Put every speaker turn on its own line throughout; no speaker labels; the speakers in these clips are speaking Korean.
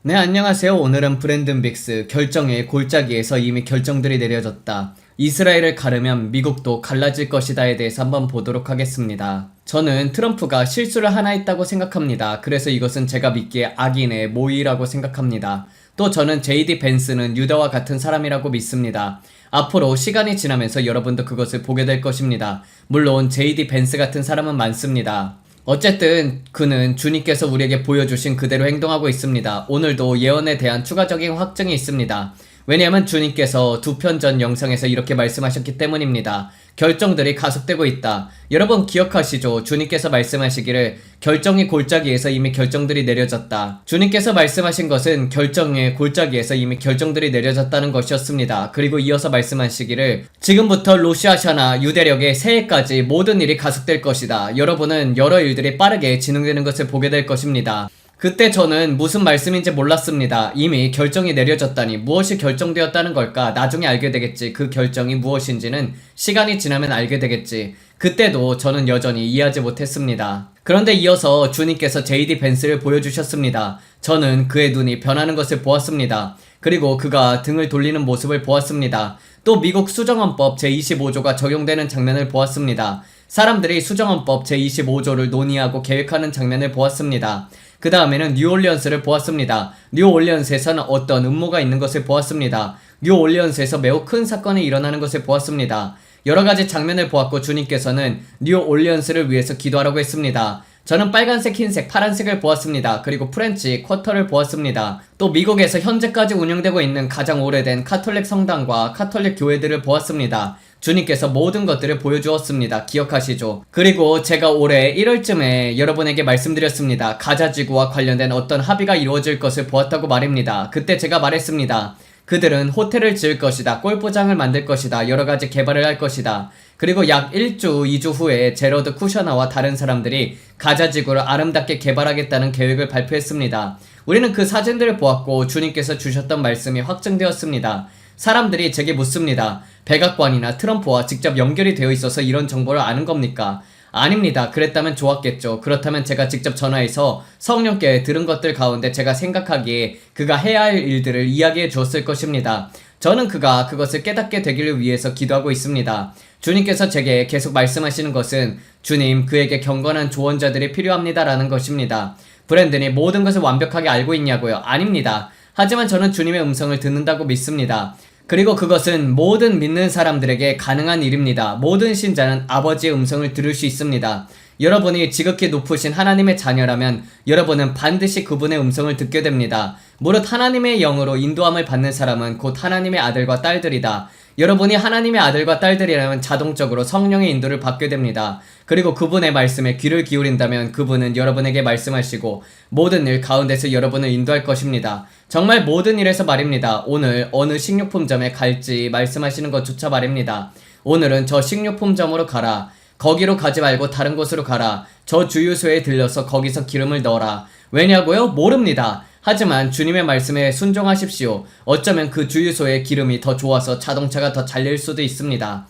네, 안녕하세요. 오늘은 브랜든 빅스 결정의 골짜기에서 이미 결정들이 내려졌다. 이스라엘을 가르면 미국도 갈라질 것이다에 대해서 한번 보도록 하겠습니다. 저는 트럼프가 실수를 하나 했다고 생각합니다. 그래서 이것은 제가 믿기에 악인의 모의라고 생각합니다. 또 저는 JD 벤스는 유다와 같은 사람이라고 믿습니다. 앞으로 시간이 지나면서 여러분도 그것을 보게 될 것입니다. 물론 JD 벤스 같은 사람은 많습니다. 어쨌든 그는 주님께서 우리에게 보여주신 그대로 행동하고 있습니다. 오늘도 예언에 대한 추가적인 확증이 있습니다. 왜냐하면 주님께서 2편 전 영상에서 이렇게 말씀하셨기 때문입니다. 결정들이 가속되고 있다. 여러분 기억하시죠? 주님께서 말씀하시기를 결정의 골짜기에서 이미 결정들이 내려졌다. 주님께서 말씀하신 것은 결정의 골짜기에서 이미 결정들이 내려졌다는 것이었습니다. 그리고 이어서 말씀하시기를 지금부터 로시아샤나 유대력의 새해까지 모든 일이 가속될 것이다. 여러분은 여러 일들이 빠르게 진행되는 것을 보게 될 것입니다. 그때 저는 무슨 말씀인지 몰랐습니다. 이미 결정이 내려졌다니 무엇이 결정되었다는 걸까? 나중에 알게 되겠지. 그 결정이 무엇인지는 시간이 지나면 알게 되겠지. 그때도 저는 여전히 이해하지 못했습니다. 그런데 이어서 주님께서 JD 벤스를 보여주셨습니다. 저는 그의 눈이 변하는 것을 보았습니다. 그리고 그가 등을 돌리는 모습을 보았습니다. 또 미국 수정헌법 제25조가 적용되는 장면을 보았습니다. 사람들이 수정헌법 제25조를 논의하고 계획하는 장면을 보았습니다. 그 다음에는 뉴올리언스를 보았습니다. 뉴올리언스에서는 어떤 음모가 있는 것을 보았습니다. 뉴올리언스에서 매우 큰 사건이 일어나는 것을 보았습니다. 여러가지 장면을 보았고 주님께서는 뉴올리언스를 위해서 기도하라고 했습니다. 저는 빨간색, 흰색, 파란색을 보았습니다. 그리고 프렌치 쿼터를 보았습니다. 또 미국에서 현재까지 운영되고 있는 가장 오래된 카톨릭 성당과 카톨릭 교회들을 보았습니다. 주님께서 모든 것들을 보여주었습니다. 기억하시죠? 그리고 제가 올해 1월쯤에 여러분에게 말씀드렸습니다. 가자지구와 관련된 어떤 합의가 이루어질 것을 보았다고 말입니다. 그때 제가 말했습니다. 그들은 호텔을 지을 것이다. 골프장을 만들 것이다. 여러가지 개발을 할 것이다. 그리고 약 1주, 2주 후에 제러드 쿠셔너와 다른 사람들이 가자지구를 아름답게 개발하겠다는 계획을 발표했습니다. 우리는 그 사진들을 보았고 주님께서 주셨던 말씀이 확증되었습니다. 사람들이 제게 묻습니다. 백악관이나 트럼프와 직접 연결이 되어 있어서 이런 정보를 아는 겁니까? 아닙니다. 그랬다면 좋았겠죠. 그렇다면 제가 직접 전화해서 성령께 들은 것들 가운데 제가 생각하기에 그가 해야 할 일들을 이야기해 주었을 것입니다. 저는 그가 그것을 깨닫게 되기를 위해서 기도하고 있습니다. 주님께서 제게 계속 말씀하시는 것은 주님, 그에게 경건한 조언자들이 필요합니다라는 것입니다. 브랜든이 모든 것을 완벽하게 알고 있냐고요? 아닙니다. 하지만 저는 주님의 음성을 듣는다고 믿습니다. 그리고 그것은 모든 믿는 사람들에게 가능한 일입니다. 모든 신자는 아버지의 음성을 들을 수 있습니다. 여러분이 지극히 높으신 하나님의 자녀라면 여러분은 반드시 그분의 음성을 듣게 됩니다. 무릇 하나님의 영으로 인도함을 받는 사람은 곧 하나님의 아들과 딸들이다. 여러분이 하나님의 아들과 딸들이라면 자동적으로 성령의 인도를 받게 됩니다. 그리고 그분의 말씀에 귀를 기울인다면 그분은 여러분에게 말씀하시고 모든 일 가운데서 여러분을 인도할 것입니다. 정말 모든 일에서 말입니다. 오늘 어느 식료품점에 갈지 말씀하시는 것조차 말입니다. 오늘은 저 식료품점으로 가라. 거기로 가지 말고 다른 곳으로 가라. 저 주유소에 들려서 거기서 기름을 넣어라. 왜냐고요? 모릅니다. 하지만 주님의 말씀에 순종하십시오. 어쩌면 그 주유소의 기름이 더 좋아서 자동차가 더 잘 낼 수도 있습니다.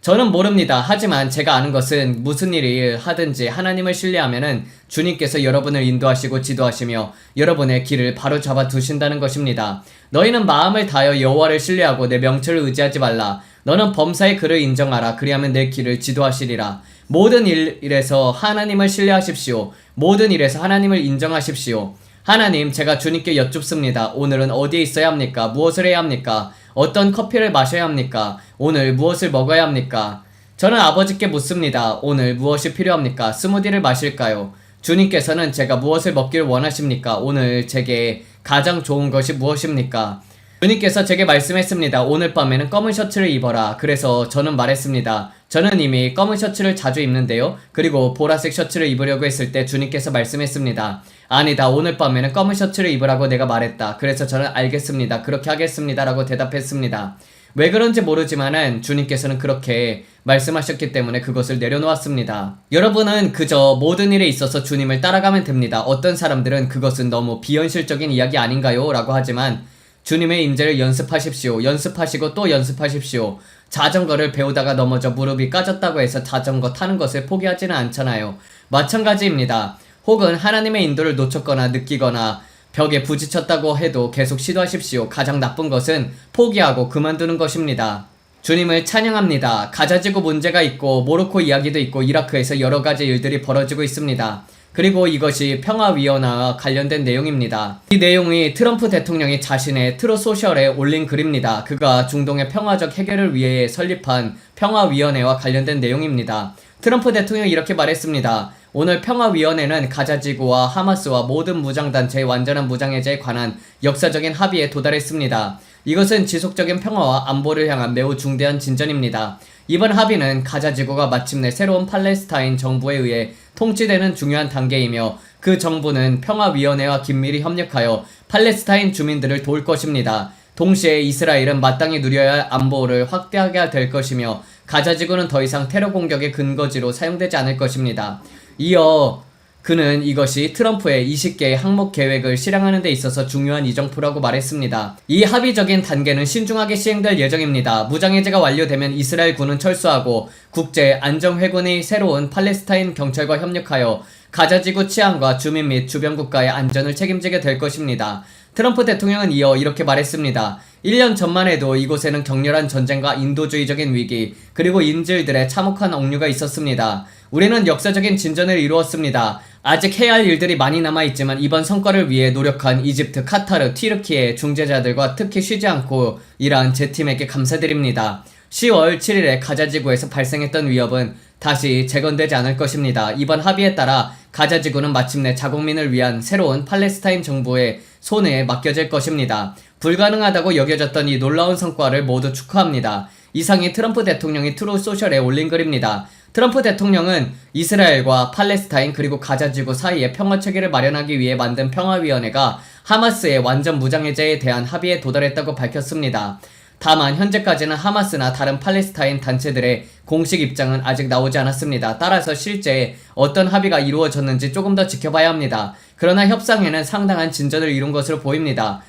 저는 모릅니다. 하지만 제가 아는 것은 무슨 일을 하든지 하나님을 신뢰하면은 주님께서 여러분을 인도하시고 지도하시며 여러분의 길을 바로 잡아 두신다는 것입니다. 너희는 마음을 다하여 여호와를 신뢰하고 내 명철을 의지하지 말라. 너는 범사의 그를 인정하라. 그리하면 내 길을 지도하시리라. 모든 일에서 하나님을 신뢰하십시오. 모든 일에서 하나님을 인정하십시오. 하나님, 제가 주님께 여쭙습니다. 오늘은 어디에 있어야 합니까? 무엇을 해야 합니까? 어떤 커피를 마셔야 합니까? 오늘 무엇을 먹어야 합니까? 저는 아버지께 묻습니다. 오늘 무엇이 필요합니까? 스무디를 마실까요? 주님께서는 제가 무엇을 먹기를 원하십니까? 오늘 제게 가장 좋은 것이 무엇입니까? 주님께서 제게 말씀했습니다. 오늘 밤에는 검은 셔츠를 입어라. 그래서 저는 말했습니다. 저는 이미 검은 셔츠를 자주 입는데요. 그리고 보라색 셔츠를 입으려고 했을 때 주님께서 말씀했습니다. 아니다. 오늘 밤에는 검은 셔츠를 입으라고 내가 말했다. 그래서 저는 알겠습니다. 그렇게 하겠습니다. 라고 대답했습니다. 왜 그런지 모르지만은 주님께서는 그렇게 말씀하셨기 때문에 그것을 내려놓았습니다. 여러분은 그저 모든 일에 있어서 주님을 따라가면 됩니다. 어떤 사람들은 그것은 너무 비현실적인 이야기 아닌가요? 라고 하지만 주님의 임재를 연습하십시오. 연습하시고 또 연습하십시오. 자전거를 배우다가 넘어져 무릎이 까졌다고 해서 자전거 타는 것을 포기하지는 않잖아요. 마찬가지입니다. 혹은 하나님의 인도를 놓쳤거나 느끼거나 벽에 부딪혔다고 해도 계속 시도하십시오. 가장 나쁜 것은 포기하고 그만두는 것입니다. 주님을 찬양합니다. 가자지구 문제가 있고 모로코 이야기도 있고 이라크에서 여러 가지 일들이 벌어지고 있습니다. 그리고 이것이 평화위원회와 관련된 내용입니다. 이 내용이 트럼프 대통령이 자신의 트루th 소셜에 올린 글입니다. 그가 중동의 평화적 해결을 위해 설립한 평화위원회와 관련된 내용입니다. 트럼프 대통령이 이렇게 말했습니다. 오늘 평화위원회는 가자지구와 하마스와 모든 무장단체의 완전한 무장해제에 관한 역사적인 합의에 도달했습니다. 이것은 지속적인 평화와 안보를 향한 매우 중대한 진전입니다. 이번 합의는 가자지구가 마침내 새로운 팔레스타인 정부에 의해 통치되는 중요한 단계이며 그 정부는 평화위원회와 긴밀히 협력하여 팔레스타인 주민들을 도울 것입니다. 동시에 이스라엘은 마땅히 누려야 할 안보를 확대하게 될 것이며 가자지구는 더 이상 테러 공격의 근거지로 사용되지 않을 것입니다. 이어 그는 이것이 트럼프의 20개의 항목 계획을 실행하는 데 있어서 중요한 이정표라고 말했습니다. 이 합의적인 단계는 신중하게 시행될 예정입니다. 무장해제가 완료되면 이스라엘군은 철수하고 국제안정회군의 새로운 팔레스타인 경찰과 협력하여 가자지구 치안과 주민 및 주변 국가의 안전을 책임지게 될 것입니다. 트럼프 대통령은 이어 이렇게 말했습니다. 1년 전만 해도 이곳에는 격렬한 전쟁과 인도주의적인 위기, 그리고 인질들의 참혹한 억류가 있었습니다. 우리는 역사적인 진전을 이루었습니다. 아직 해야 할 일들이 많이 남아있지만 이번 성과를 위해 노력한 이집트, 카타르, 튀르키의 중재자들과 특히 쉬지 않고 일한 제 팀에게 감사드립니다. 10월 7일에 가자지구에서 발생했던 위협은 다시 재건되지 않을 것입니다. 이번 합의에 따라 가자지구는 마침내 자국민을 위한 새로운 팔레스타인 정부의 손에 맡겨질 것입니다. 불가능하다고 여겨졌던 이 놀라운 성과를 모두 축하합니다. 이상이 트럼프 대통령이 트루th 소셜에 올린 글입니다. 트럼프 대통령은 이스라엘과 팔레스타인 그리고 가자지구 사이에 평화체계를 마련하기 위해 만든 평화위원회가 하마스의 완전 무장해제에 대한 합의에 도달했다고 밝혔습니다. 다만 현재까지는 하마스나 다른 팔레스타인 단체들의 공식 입장은 아직 나오지 않았습니다. 따라서 실제 어떤 합의가 이루어졌는지 조금 더 지켜봐야 합니다. 그러나 협상에는 상당한 진전을 이룬 것으로 보입니다.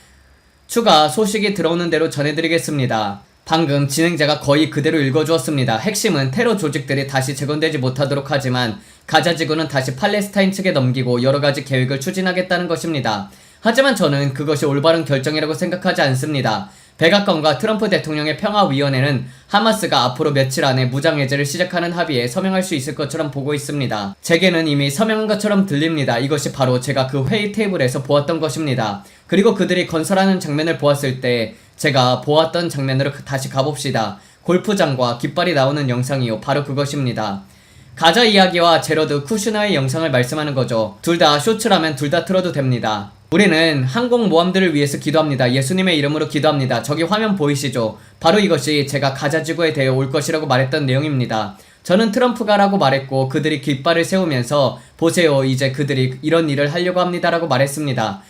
추가 소식이 들어오는 대로 전해드리겠습니다. 방금 진행자가 거의 그대로 읽어주었습니다. 핵심은 테러 조직들이 다시 재건되지 못하도록 하지만 가자지구는 다시 팔레스타인 측에 넘기고 여러가지 계획을 추진하겠다는 것입니다. 하지만 저는 그것이 올바른 결정이라고 생각하지 않습니다. 백악관과 트럼프 대통령의 평화위원회는 하마스가 앞으로 며칠 안에 무장해제를 시작하는 합의에 서명할 수 있을 것처럼 보고 있습니다. 제게는 이미 서명한 것처럼 들립니다. 이것이 바로 제가 그 회의 테이블에서 보았던 것입니다. 그리고 그들이 건설하는 장면을 보았을 때 제가 보았던 장면으로 다시 가봅시다. 골프장과 깃발이 나오는 영상이요. 바로 그것입니다. 가자 이야기와 제러드 쿠슈너의 영상을 말씀하는 거죠. 둘 다 쇼츠라면 둘 다 틀어도 됩니다. 우리는 항공모함들을 위해서 기도합니다. 예수님의 이름으로 기도합니다. 저기 화면 보이시죠? 바로 이것이 제가 가자지구에 대해 올 것이라고 말했던 내용입니다. 저는 트럼프가 라고 말했고 그들이 깃발을 세우면서 보세요, 이제 그들이 이런 일을 하려고 합니다 라고 말했습니다.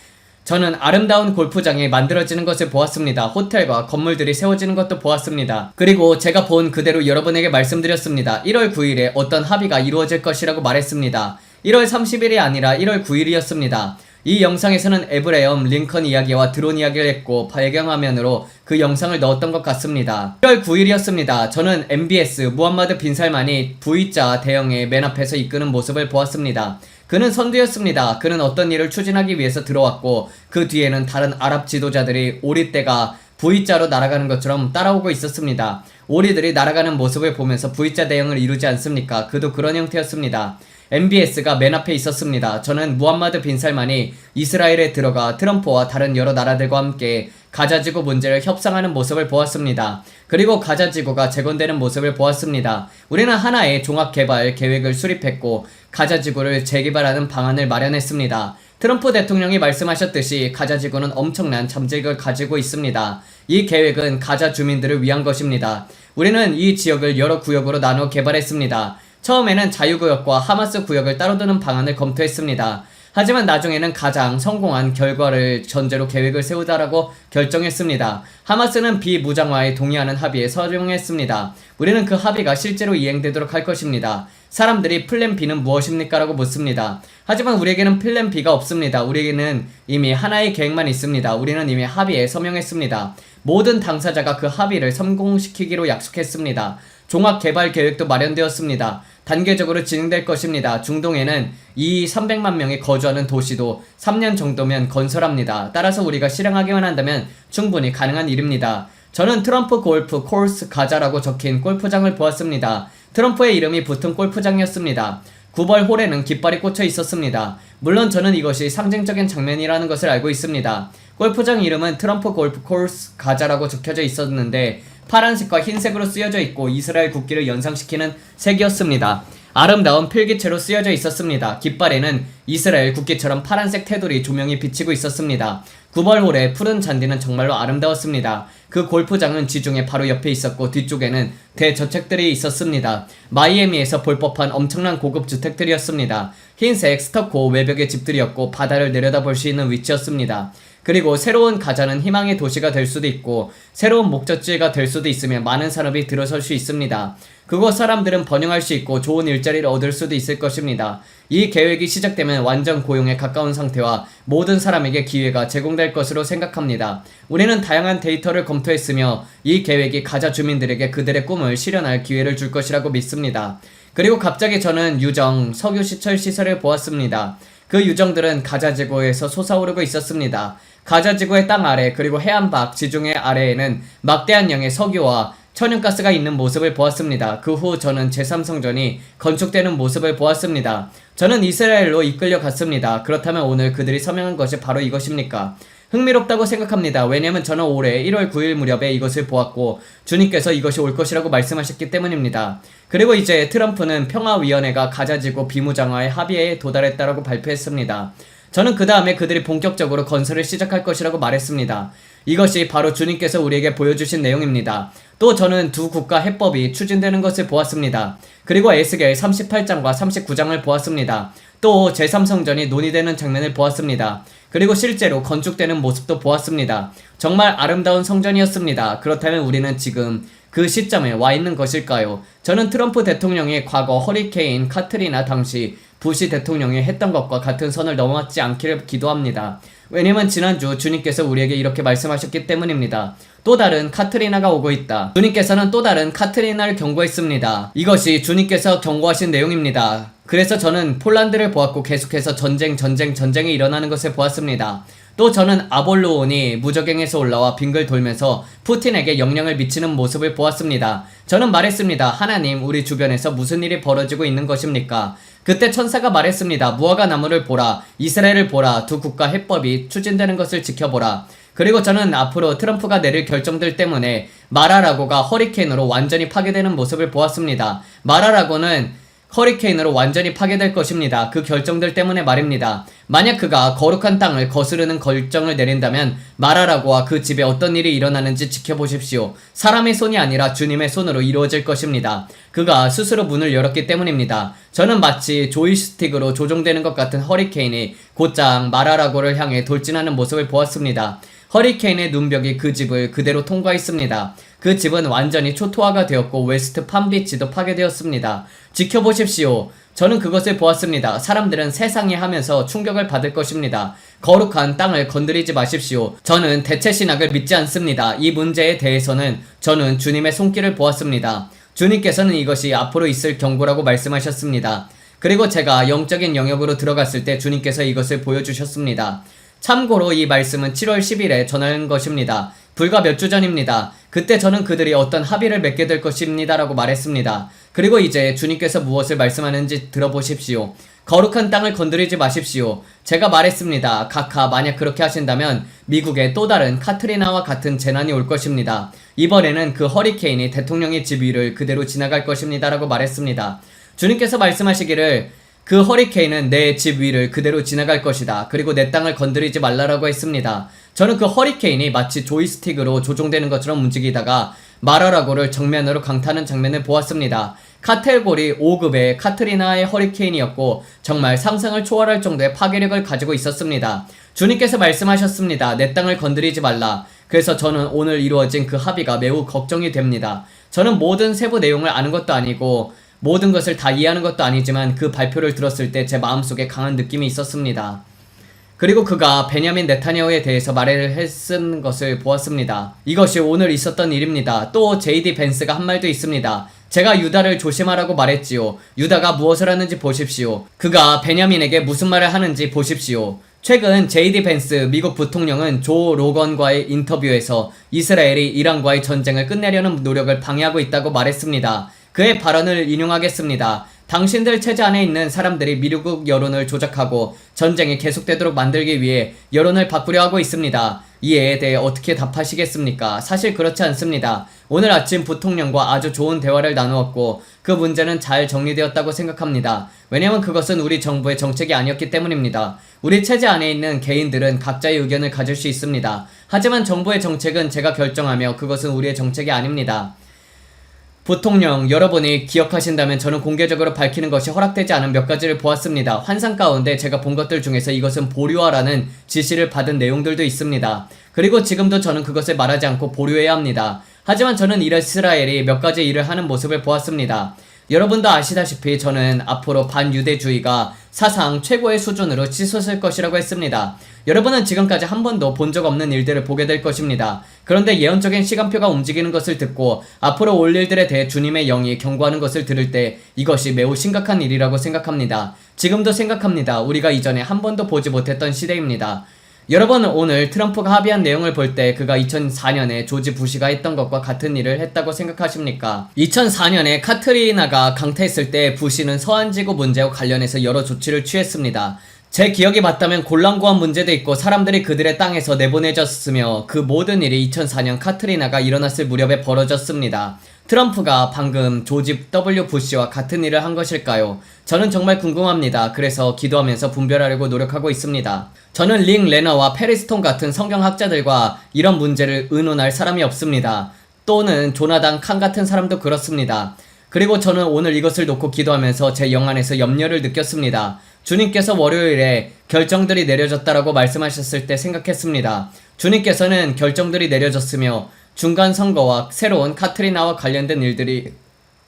저는 아름다운 골프장이 만들어지는 것을 보았습니다. 호텔과 건물들이 세워지는 것도 보았습니다. 그리고 제가 본 그대로 여러분에게 말씀드렸습니다. 1월 9일에 어떤 합의가 이루어질 것이라고 말했습니다. 1월 30일이 아니라 1월 9일이었습니다. 이 영상에서는 에브레엄 링컨 이야기와 드론 이야기를 했고 배경화면으로 그 영상을 넣었던 것 같습니다. 1월 9일이었습니다. 저는 MBS 무함마드 빈 살만이 V자 대형의 맨 앞에서 이끄는 모습을 보았습니다. 그는 선두였습니다. 그는 어떤 일을 추진하기 위해서 들어왔고 그 뒤에는 다른 아랍 지도자들이 오리떼가 V자로 날아가는 것처럼 따라오고 있었습니다. 오리들이 날아가는 모습을 보면서 V자 대형을 이루지 않습니까? 그도 그런 형태였습니다. MBS가 맨 앞에 있었습니다. 저는 무함마드 빈 살만이 이스라엘에 들어가 트럼프와 다른 여러 나라들과 함께 가자지구 문제를 협상하는 모습을 보았습니다. 그리고 가자지구가 재건되는 모습을 보았습니다. 우리는 하나의 종합개발 계획을 수립했고 가자지구를 재개발하는 방안을 마련했습니다. 트럼프 대통령이 말씀하셨듯이 가자지구는 엄청난 잠재력을 가지고 있습니다. 이 계획은 가자 주민들을 위한 것입니다. 우리는 이 지역을 여러 구역으로 나누어 개발했습니다. 처음에는 자유구역과 하마스 구역을 따로 두는 방안을 검토했습니다. 하지만 나중에는 가장 성공한 결과를 전제로 계획을 세우자라고 결정했습니다. 하마스는 비무장화에 동의하는 합의에 서명했습니다. 우리는 그 합의가 실제로 이행되도록 할 것입니다. 사람들이 플랜 B는 무엇입니까? 라고 묻습니다. 하지만 우리에게는 플랜 B가 없습니다. 우리에게는 이미 하나의 계획만 있습니다. 우리는 이미 합의에 서명했습니다. 모든 당사자가 그 합의를 성공시키기로 약속했습니다. 종합개발 계획도 마련되었습니다. 단계적으로 진행될 것입니다. 중동에는 이 300만 명이 거주하는 도시도 3년 정도면 건설합니다. 따라서 우리가 실행하기만 한다면 충분히 가능한 일입니다. 저는 트럼프 골프 코스 가자라고 적힌 골프장을 보았습니다. 트럼프의 이름이 붙은 골프장이었습니다. 9벌 홀에는 깃발이 꽂혀 있었습니다. 물론 저는 이것이 상징적인 장면이라는 것을 알고 있습니다. 골프장 이름은 트럼프 골프 코스 가자라고 적혀져 있었는데 파란색과 흰색으로 쓰여져 있고 이스라엘 국기를 연상시키는 색이었습니다. 아름다운 필기체로 쓰여져 있었습니다. 깃발에는 이스라엘 국기처럼 파란색 테두리 조명이 비치고 있었습니다. 9벌 홀의 푸른 잔디는 정말로 아름다웠습니다. 그 골프장은 지중해 바로 옆에 있었고 뒤쪽에는 대저택들이 있었습니다. 마이애미에서 볼 법한 엄청난 고급 주택들이었습니다. 흰색 스터코 외벽의 집들이었고 바다를 내려다볼 수 있는 위치였습니다. 그리고 새로운 가자는 희망의 도시가 될 수도 있고 새로운 목적지가 될 수도 있으며 많은 산업이 들어설 수 있습니다. 그곳 사람들은 번영할 수 있고 좋은 일자리를 얻을 수도 있을 것입니다. 이 계획이 시작되면 완전 고용에 가까운 상태와 모든 사람에게 기회가 제공될 것으로 생각합니다. 우리는 다양한 데이터를 검토했으며 이 계획이 가자 주민들에게 그들의 꿈을 실현할 기회를 줄 것이라고 믿습니다. 그리고 갑자기 저는 유정, 석유 시철 시설을 보았습니다. 그 유정들은 가자 지구에서 솟아오르고 있었습니다. 가자 지구의 땅 아래 그리고 해안 밖 지중해 아래에는 막대한 양의 석유와 천연가스가 있는 모습을 보았습니다. 그 후 저는 제3성전이 건축되는 모습을 보았습니다. 저는 이스라엘로 이끌려 갔습니다. 그렇다면 오늘 그들이 서명한 것이 바로 이것입니까? 흥미롭다고 생각합니다. 왜냐하면 저는 올해 1월 9일 무렵에 이것을 보았고 주님께서 이것이 올 것이라고 말씀하셨기 때문입니다. 그리고 이제 트럼프는 평화위원회가 가자지구 비무장화의 합의에 도달했다라고 발표했습니다. 저는 그 다음에 그들이 본격적으로 건설을 시작할 것이라고 말했습니다. 이것이 바로 주님께서 우리에게 보여주신 내용입니다. 또 저는 두 국가 해법이 추진되는 것을 보았습니다. 그리고 에스겔 38장과 39장을 보았습니다. 또 제3성전이 논의되는 장면을 보았습니다. 그리고 실제로 건축되는 모습도 보았습니다. 정말 아름다운 성전이었습니다. 그렇다면 우리는 지금 그 시점에 와 있는 것일까요? 저는 트럼프 대통령이 과거 허리케인 카트리나 당시 부시 대통령이 했던 것과 같은 선을 넘어왔지 않기를 기도합니다. 왜냐면 지난주 주님께서 우리에게 이렇게 말씀하셨기 때문입니다. 또 다른 카트리나가 오고 있다. 주님께서는 또 다른 카트리나를 경고했습니다. 이것이 주님께서 경고하신 내용입니다. 그래서 저는 폴란드를 보았고 계속해서 전쟁이 일어나는 것을 보았습니다. 또 저는 아볼로온이 무적행에서 올라와 빙글 돌면서 푸틴에게 영향을 미치는 모습을 보았습니다. 저는 말했습니다. 하나님, 우리 주변에서 무슨 일이 벌어지고 있는 것입니까? 그때 천사가 말했습니다. 무화과 나무를 보라, 이스라엘을 보라, 두 국가 해법이 추진되는 것을 지켜보라. 그리고 저는 앞으로 트럼프가 내릴 결정들 때문에 마라라고가 허리케인으로 완전히 파괴되는 모습을 보았습니다. 마라라고는 허리케인으로 완전히 파괴될 것입니다. 그 결정들 때문에 말입니다. 만약 그가 거룩한 땅을 거스르는 결정을 내린다면 마라라고와 그 집에 어떤 일이 일어나는지 지켜보십시오. 사람의 손이 아니라 주님의 손으로 이루어질 것입니다. 그가 스스로 문을 열었기 때문입니다. 저는 마치 조이스틱으로 조종되는 것 같은 허리케인이 곧장 마라라고를 향해 돌진하는 모습을 보았습니다. 허리케인의 눈벽이 그 집을 그대로 통과했습니다. 그 집은 완전히 초토화가 되었고 웨스트 팜비치도 파괴되었습니다. 지켜보십시오. 저는 그것을 보았습니다. 사람들은 세상에 하면서 충격을 받을 것입니다. 거룩한 땅을 건드리지 마십시오. 저는 대체 신학을 믿지 않습니다. 이 문제에 대해서는 저는 주님의 손길을 보았습니다. 주님께서는 이것이 앞으로 있을 경고라고 말씀하셨습니다. 그리고 제가 영적인 영역으로 들어갔을 때 주님께서 이것을 보여주셨습니다. 참고로 이 말씀은 7월 10일에 전한 것입니다. 불과 몇 주 전입니다. 그때 저는 그들이 어떤 합의를 맺게 될 것입니다 라고 말했습니다. 그리고 이제 주님께서 무엇을 말씀하는지 들어보십시오. 거룩한 땅을 건드리지 마십시오. 제가 말했습니다. 각하, 만약 그렇게 하신다면 미국에 또 다른 카트리나와 같은 재난이 올 것입니다. 이번에는 그 허리케인이 대통령의 집 위를 그대로 지나갈 것입니다 라고 말했습니다. 주님께서 말씀하시기를 그 허리케인은 내 집 위를 그대로 지나갈 것이다. 그리고 내 땅을 건드리지 말라라고 했습니다. 저는 그 허리케인이 마치 조이스틱으로 조종되는 것처럼 움직이다가 마라라고를 정면으로 강타하는 장면을 보았습니다. 카테고리 5급의 카트리나의 허리케인이었고 정말 상상을 초월할 정도의 파괴력을 가지고 있었습니다. 주님께서 말씀하셨습니다. 내 땅을 건드리지 말라. 그래서 저는 오늘 이루어진 그 합의가 매우 걱정이 됩니다. 저는 모든 세부 내용을 아는 것도 아니고 모든 것을 다 이해하는 것도 아니지만 그 발표를 들었을 때 제 마음속에 강한 느낌이 있었습니다. 그리고 그가 베냐민 네타냐후에 대해서 말을 했은 것을 보았습니다. 이것이 오늘 있었던 일입니다. 또 JD 벤스가 한 말도 있습니다. 제가 유다를 조심하라고 말했지요. 유다가 무엇을 하는지 보십시오. 그가 베냐민에게 무슨 말을 하는지 보십시오. 최근 JD 벤스 미국 부통령은 조 로건과의 인터뷰에서 이스라엘이 이란과의 전쟁을 끝내려는 노력을 방해하고 있다고 말했습니다. 그의 발언을 인용하겠습니다. 당신들 체제 안에 있는 사람들이 미국 여론을 조작하고 전쟁이 계속되도록 만들기 위해 여론을 바꾸려 하고 있습니다. 이에 대해 어떻게 답하시겠습니까? 사실 그렇지 않습니다. 오늘 아침 부통령과 아주 좋은 대화를 나누었고 그 문제는 잘 정리되었다고 생각합니다. 왜냐하면 그것은 우리 정부의 정책이 아니었기 때문입니다. 우리 체제 안에 있는 개인들은 각자의 의견을 가질 수 있습니다. 하지만 정부의 정책은 제가 결정하며 그것은 우리의 정책이 아닙니다. 부통령, 여러분이 기억하신다면 저는 공개적으로 밝히는 것이 허락되지 않은 몇 가지를 보았습니다. 환상 가운데 제가 본 것들 중에서 이것은 보류하라는 지시를 받은 내용들도 있습니다. 그리고 지금도 저는 그것을 말하지 않고 보류해야 합니다. 하지만 저는 이스라엘이 몇 가지 일을 하는 모습을 보았습니다. 여러분도 아시다시피 저는 앞으로 반유대주의가 사상 최고의 수준으로 치솟을 것이라고 했습니다. 여러분은 지금까지 한 번도 본 적 없는 일들을 보게 될 것입니다. 그런데 예언적인 시간표가 움직이는 것을 듣고 앞으로 올 일들에 대해 주님의 영이 경고하는 것을 들을 때 이것이 매우 심각한 일이라고 생각합니다. 지금도 생각합니다. 우리가 이전에 한 번도 보지 못했던 시대입니다. 여러분, 오늘 트럼프가 합의한 내용을 볼 때 그가 2004년에 조지 부시가 했던 것과 같은 일을 했다고 생각하십니까? 2004년에 카트리나가 강타했을 때 부시는 서한지구 문제와 관련해서 여러 조치를 취했습니다. 제 기억이 맞다면 골란고안 문제도 있고 사람들이 그들의 땅에서 내보내졌으며 그 모든 일이 2004년 카트리나가 일어났을 무렵에 벌어졌습니다. 트럼프가 방금 조지 W 부시와 같은 일을 한 것일까요? 저는 정말 궁금합니다. 그래서 기도하면서 분별하려고 노력하고 있습니다. 저는 링 레너와 페리스톤 같은 성경학자들과 이런 문제를 의논할 사람이 없습니다. 또는 조나단 칸 같은 사람도 그렇습니다. 그리고 저는 오늘 이것을 놓고 기도하면서 제 영안에서 염려를 느꼈습니다. 주님께서 월요일에 결정들이 내려졌다라고 말씀하셨을 때 생각했습니다. 주님께서는 결정들이 내려졌으며 중간 선거와 새로운 카트리나와 관련된 일들이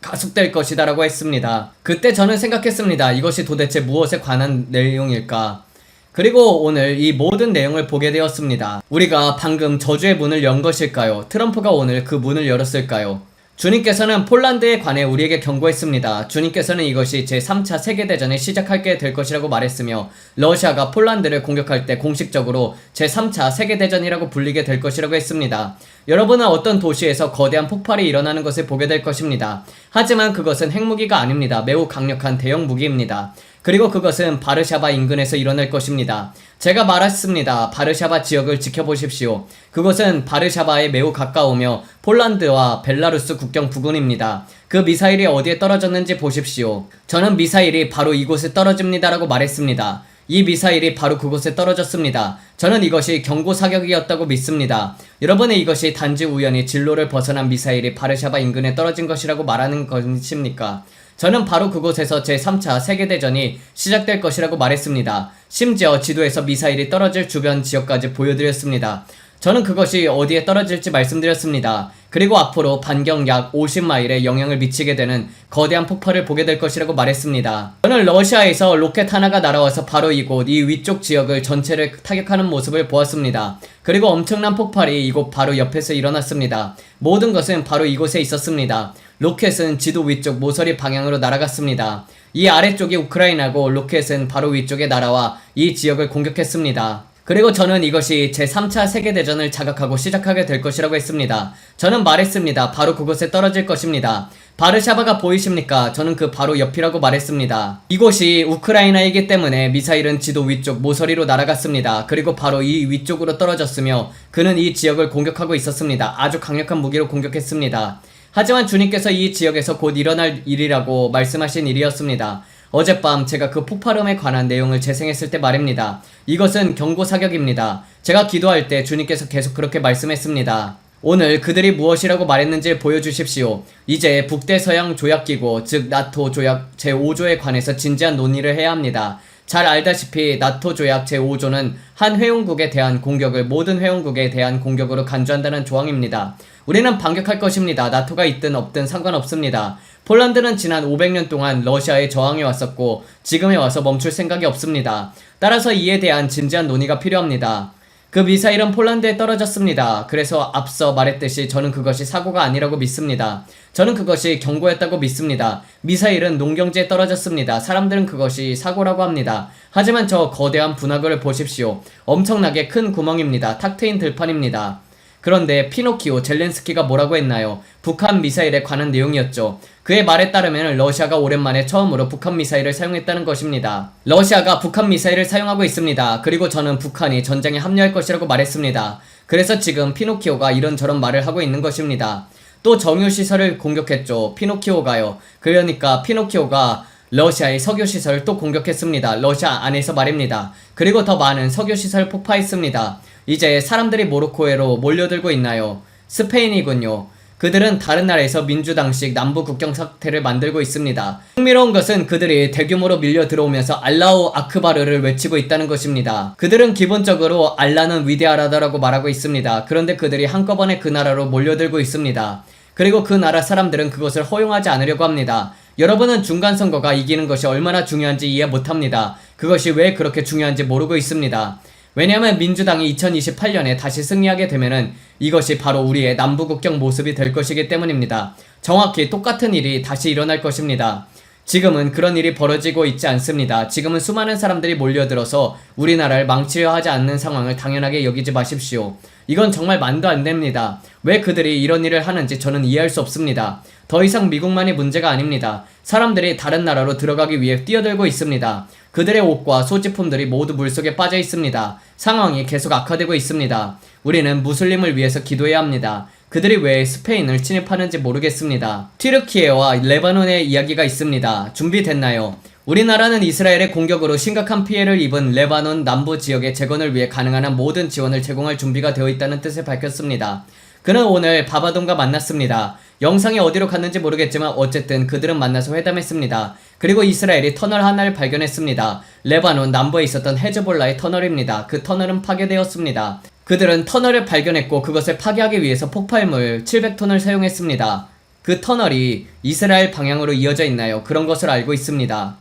가속될 것이다 라고 했습니다. 그때 저는 생각했습니다. 이것이 도대체 무엇에 관한 내용일까? 그리고 오늘 이 모든 내용을 보게 되었습니다. 우리가 방금 저주의 문을 연 것일까요? 트럼프가 오늘 그 문을 열었을까요? 주님께서는 폴란드에 관해 우리에게 경고했습니다. 주님께서는 이것이 제3차 세계대전이 시작하게 될 것이라고 말했으며 러시아가 폴란드를 공격할 때 공식적으로 제3차 세계대전이라고 불리게 될 것이라고 했습니다. 여러분은 어떤 도시에서 거대한 폭발이 일어나는 것을 보게 될 것입니다. 하지만 그것은 핵무기가 아닙니다. 매우 강력한 대형 무기입니다. 그리고 그것은 바르샤바 인근에서 일어날 것입니다. 제가 말했습니다. 바르샤바 지역을 지켜보십시오. 그것은 바르샤바에 매우 가까우며 폴란드와 벨라루스 국경 부근입니다. 그 미사일이 어디에 떨어졌는지 보십시오. 저는 미사일이 바로 이곳에 떨어집니다라고 말했습니다. 이 미사일이 바로 그곳에 떨어졌습니다. 저는 이것이 경고 사격이었다고 믿습니다. 여러분의 이것이 단지 우연히 진로를 벗어난 미사일이 바르샤바 인근에 떨어진 것이라고 말하는 것입니까? 저는 바로 그곳에서 제3차 세계대전이 시작될 것이라고 말했습니다. 심지어 지도에서 미사일이 떨어질 주변 지역까지 보여드렸습니다. 저는 그것이 어디에 떨어질지 말씀드렸습니다. 그리고 앞으로 반경 약 50마일에 영향을 미치게 되는 거대한 폭발을 보게 될 것이라고 말했습니다. 저는 러시아에서 로켓 하나가 날아와서 바로 이곳 이 위쪽 지역을 전체를 타격하는 모습을 보았습니다. 그리고 엄청난 폭발이 이곳 바로 옆에서 일어났습니다. 모든 것은 바로 이곳에 있었습니다. 로켓은 지도 위쪽 모서리 방향으로 날아갔습니다. 이 아래쪽이 우크라이나고 로켓은 바로 위쪽에 날아와 이 지역을 공격했습니다. 그리고 저는 이것이 제3차 세계대전을 자각하고 시작하게 될 것이라고 했습니다. 저는 말했습니다. 바로 그곳에 떨어질 것입니다. 바르샤바가 보이십니까? 저는 그 바로 옆이라고 말했습니다. 이곳이 우크라이나이기 때문에 미사일은 지도 위쪽 모서리로 날아갔습니다. 그리고 바로 이 위쪽으로 떨어졌으며 그는 이 지역을 공격하고 있었습니다. 아주 강력한 무기로 공격했습니다. 하지만 주님께서 이 지역에서 곧 일어날 일이라고 말씀하신 일이었습니다. 어젯밤 제가 그 폭발음에 관한 내용을 재생했을 때 말입니다. 이것은 경고 사격입니다. 제가 기도할 때 주님께서 계속 그렇게 말씀했습니다. 오늘 그들이 무엇이라고 말했는지 보여주십시오. 이제 북대서양 조약기구, 즉 나토 조약 제5조에 관해서 진지한 논의를 해야 합니다. 잘 알다시피 나토 조약 제5조는 한 회원국에 대한 공격을 모든 회원국에 대한 공격으로 간주한다는 조항입니다. 우리는 반격할 것입니다. 나토가 있든 없든 상관없습니다. 폴란드는 지난 500년 동안 러시아에 저항해 왔었고 지금에 와서 멈출 생각이 없습니다. 따라서 이에 대한 진지한 논의가 필요합니다. 그 미사일은 폴란드에 떨어졌습니다. 그래서 앞서 말했듯이 저는 그것이 사고가 아니라고 믿습니다. 저는 그것이 경고였다고 믿습니다. 미사일은 농경지에 떨어졌습니다. 사람들은 그것이 사고라고 합니다. 하지만 저 거대한 분화구를 보십시오. 엄청나게 큰 구멍입니다. 탁 트인 들판입니다. 그런데 피노키오 젤렌스키가 뭐라고 했나요? 북한 미사일에 관한 내용이었죠. 그의 말에 따르면 러시아가 오랜만에 처음으로 북한 미사일을 사용했다는 것입니다. 러시아가 북한 미사일을 사용하고 있습니다. 그리고 저는 북한이 전쟁에 합류할 것이라고 말했습니다. 그래서 지금 피노키오가 이런저런 말을 하고 있는 것입니다. 또 정유시설을 공격했죠. 피노키오가요. 그러니까 피노키오가 러시아의 석유시설을 또 공격했습니다. 러시아 안에서 말입니다. 그리고 더 많은 석유시설 폭파했습니다. 이제 사람들이 모로코에로 몰려들고 있나요? 스페인이군요. 그들은 다른 나라에서 민주당식 남부 국경 사태를 만들고 있습니다. 흥미로운 것은 그들이 대규모로 밀려 들어오면서 알라우 아크바르를 외치고 있다는 것입니다. 그들은 기본적으로 알라는 위대하다라고 말하고 있습니다. 그런데 그들이 한꺼번에 그 나라로 몰려들고 있습니다. 그리고 그 나라 사람들은 그것을 허용하지 않으려고 합니다. 여러분은 중간선거가 이기는 것이 얼마나 중요한지 이해 못합니다. 그것이 왜 그렇게 중요한지 모르고 있습니다. 왜냐하면 민주당이 2028년에 다시 승리하게 되면은 이것이 바로 우리의 남부국경 모습이 될 것이기 때문입니다. 정확히 똑같은 일이 다시 일어날 것입니다. 지금은 그런 일이 벌어지고 있지 않습니다. 지금은 수많은 사람들이 몰려들어서 우리나라를 망치려 하지 않는 상황을 당연하게 여기지 마십시오. 이건 정말 말도 안 됩니다. 왜 그들이 이런 일을 하는지 저는 이해할 수 없습니다. 더 이상 미국만이 문제가 아닙니다. 사람들이 다른 나라로 들어가기 위해 뛰어들고 있습니다. 그들의 옷과 소지품들이 모두 물속에 빠져 있습니다. 상황이 계속 악화되고 있습니다. 우리는 무슬림을 위해서 기도해야 합니다. 그들이 왜 스페인을 침입하는지 모르겠습니다. 튀르키예와 레바논의 이야기가 있습니다. 준비됐나요? 우리나라는 이스라엘의 공격으로 심각한 피해를 입은 레바논 남부 지역의 재건을 위해 가능한 한 모든 지원을 제공할 준비가 되어 있다는 뜻을 밝혔습니다. 그는 오늘 바바돈과 만났습니다. 영상이 어디로 갔는지 모르겠지만 어쨌든 그들은 만나서 회담했습니다. 그리고 이스라엘이 터널 하나를 발견했습니다. 레바논 남부에 있었던 헤즈볼라의 터널입니다. 그 터널은 파괴되었습니다. 그들은 터널을 발견했고 그것을 파괴하기 위해서 폭발물 700톤을 사용했습니다. 그 터널이 이스라엘 방향으로 이어져 있나요? 그런 것을 알고 있습니다.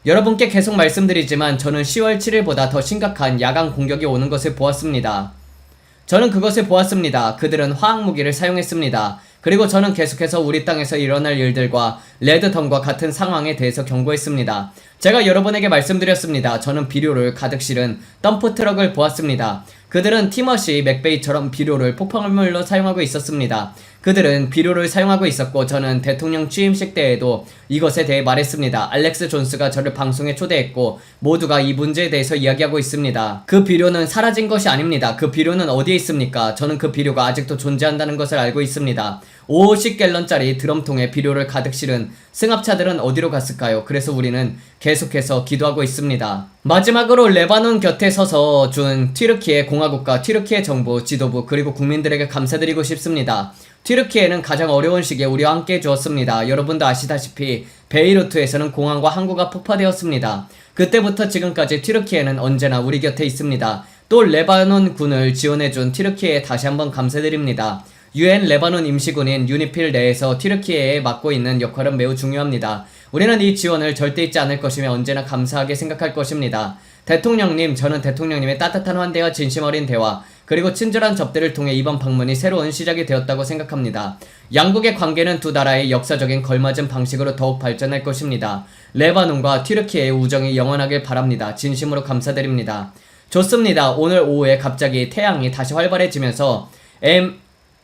여러분께 계속 말씀드리지만 저는 10월 7일보다 더 심각한 야간 공격이 오는 것을 보았습니다. 저는 그것을 보았습니다. 그들은 화학무기를 사용했습니다. 그리고 저는 계속해서 우리 땅에서 일어날 일들과 레드덤과 같은 상황에 대해서 경고했습니다. 제가 여러분에게 말씀드렸습니다. 저는 비료를 가득 실은 덤프트럭을 보았습니다. 그들은 티머시 맥베이처럼 비료를 폭발물로 사용하고 있었습니다. 그들은 비료를 사용하고 있었고 저는 대통령 취임식 때에도 이것에 대해 말했습니다. 알렉스 존스가 저를 방송에 초대했고 모두가 이 문제에 대해서 이야기하고 있습니다. 그 비료는 사라진 것이 아닙니다. 그 비료는 어디에 있습니까? 저는 그 비료가 아직도 존재한다는 것을 알고 있습니다. 50갤런짜리 드럼통에 비료를 가득 실은 승합차들은 어디로 갔을까요? 그래서 우리는 계속해서 기도하고 있습니다. 마지막으로 레바논 곁에 서서 준 튀르키예 공화국과 튀르키예 정부, 지도부 그리고 국민들에게 감사드리고 싶습니다. 튀르키예는 가장 어려운 시기에 우리와 함께 해주었습니다. 여러분도 아시다시피 베이루트에서는 공항과 항구가 폭파되었습니다. 그때부터 지금까지 튀르키예는 언제나 우리 곁에 있습니다. 또 레바논 군을 지원해준 튀르키예에 다시 한번 감사드립니다. UN 레바논 임시군인 유니필 내에서 튀르키예에 맡고 있는 역할은 매우 중요합니다. 우리는 이 지원을 절대 잊지 않을 것이며 언제나 감사하게 생각할 것입니다. 대통령님, 저는 대통령님의 따뜻한 환대와 진심 어린 대화 그리고 친절한 접대를 통해 이번 방문이 새로운 시작이 되었다고 생각합니다. 양국의 관계는 두 나라의 역사적인 걸맞은 방식으로 더욱 발전할 것입니다. 레바논과 튀르키예의 우정이 영원하길 바랍니다. 진심으로 감사드립니다. 좋습니다. 오늘 오후에 갑자기 태양이 다시 활발해지면서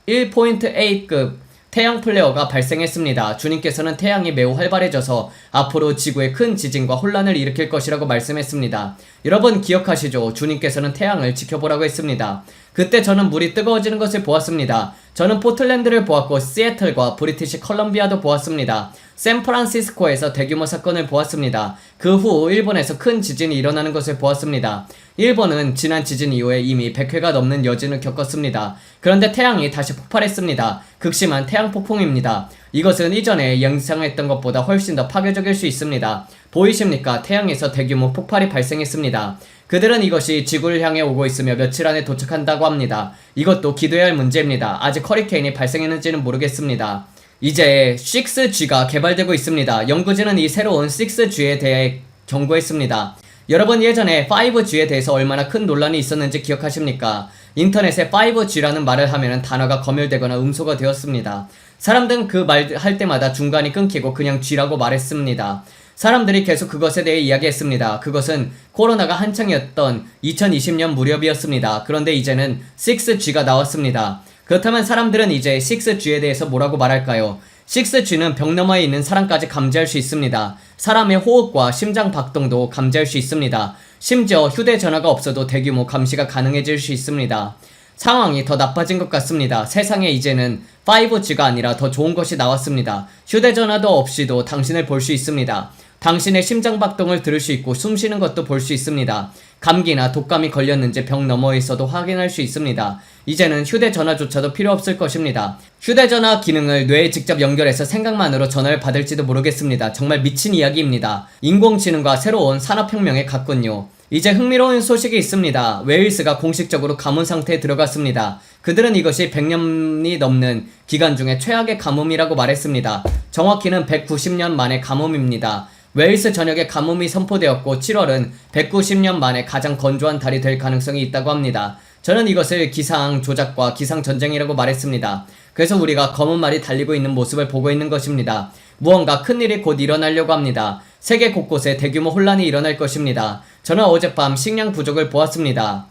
M1.8급 태양 플레어가 발생했습니다. 주님께서는 태양이 매우 활발해져서 앞으로 지구에 큰 지진과 혼란을 일으킬 것이라고 말씀했습니다. 여러분 기억하시죠? 주님께서는 태양을 지켜보라고 했습니다. 그때 저는 물이 뜨거워지는 것을 보았습니다. 저는 포틀랜드를 보았고 시애틀과 브리티시 컬럼비아도 보았습니다. 샌프란시스코에서 대규모 사건을 보았습니다. 그 후 일본에서 큰 지진이 일어나는 것을 보았습니다. 일본은 지난 지진 이후에 이미 100회가 넘는 여진을 겪었습니다. 그런데 태양이 다시 폭발했습니다. 극심한 태양 폭풍입니다. 이것은 이전에 예상했던 것보다 훨씬 더 파괴적일 수 있습니다. 보이십니까? 태양에서 대규모 폭발이 발생했습니다. 그들은 이것이 지구를 향해 오고 있으며 며칠 안에 도착한다고 합니다. 이것도 기도해야 할 문제입니다. 아직 허리케인이 발생했는지는 모르겠습니다. 이제 6G가 개발되고 있습니다. 연구진은 이 새로운 6G에 대해 경고했습니다. 여러분 예전에 5G에 대해서 얼마나 큰 논란이 있었는지 기억하십니까? 인터넷에 5G라는 말을 하면 단어가 검열되거나 음소거 되었습니다. 사람들은 그 말 할 때마다 중간이 끊기고 그냥 G라고 말했습니다. 사람들이 계속 그것에 대해 이야기했습니다. 그것은 코로나가 한창이었던 2020년 무렵이었습니다. 그런데 이제는 6G가 나왔습니다. 그렇다면 사람들은 이제 6G에 대해서 뭐라고 말할까요? 6G는 벽 너머에 있는 사람까지 감지할 수 있습니다. 사람의 호흡과 심장 박동도 감지할 수 있습니다. 심지어 휴대전화가 없어도 대규모 감시가 가능해질 수 있습니다. 상황이 더 나빠진 것 같습니다. 세상에 이제는 5G가 아니라 더 좋은 것이 나왔습니다. 휴대전화도 없이도 당신을 볼 수 있습니다. 당신의 심장박동을 들을 수 있고 숨쉬는 것도 볼 수 있습니다. 감기나 독감이 걸렸는지 벽 너머에서도 확인할 수 있습니다. 이제는 휴대전화조차도 필요 없을 것입니다. 휴대전화 기능을 뇌에 직접 연결해서 생각만으로 전화를 받을지도 모르겠습니다. 정말 미친 이야기입니다. 인공지능과 새로운 산업혁명에 갔군요. 이제 흥미로운 소식이 있습니다. 웨일스가 공식적으로 가뭄 상태에 들어갔습니다. 그들은 이것이 100년이 넘는 기간 중에 최악의 가뭄이라고 말했습니다. 정확히는 190년 만의 가뭄입니다. 웨일스 전역에 가뭄이 선포되었고 7월은 190년 만에 가장 건조한 달이 될 가능성이 있다고 합니다. 저는 이것을 기상 조작과 기상 전쟁이라고 말했습니다. 그래서 우리가 검은 말이 달리고 있는 모습을 보고 있는 것입니다. 무언가 큰일이 곧 일어나려고 합니다. 세계 곳곳에 대규모 혼란이 일어날 것입니다. 저는 어젯밤 식량 부족을 보았습니다.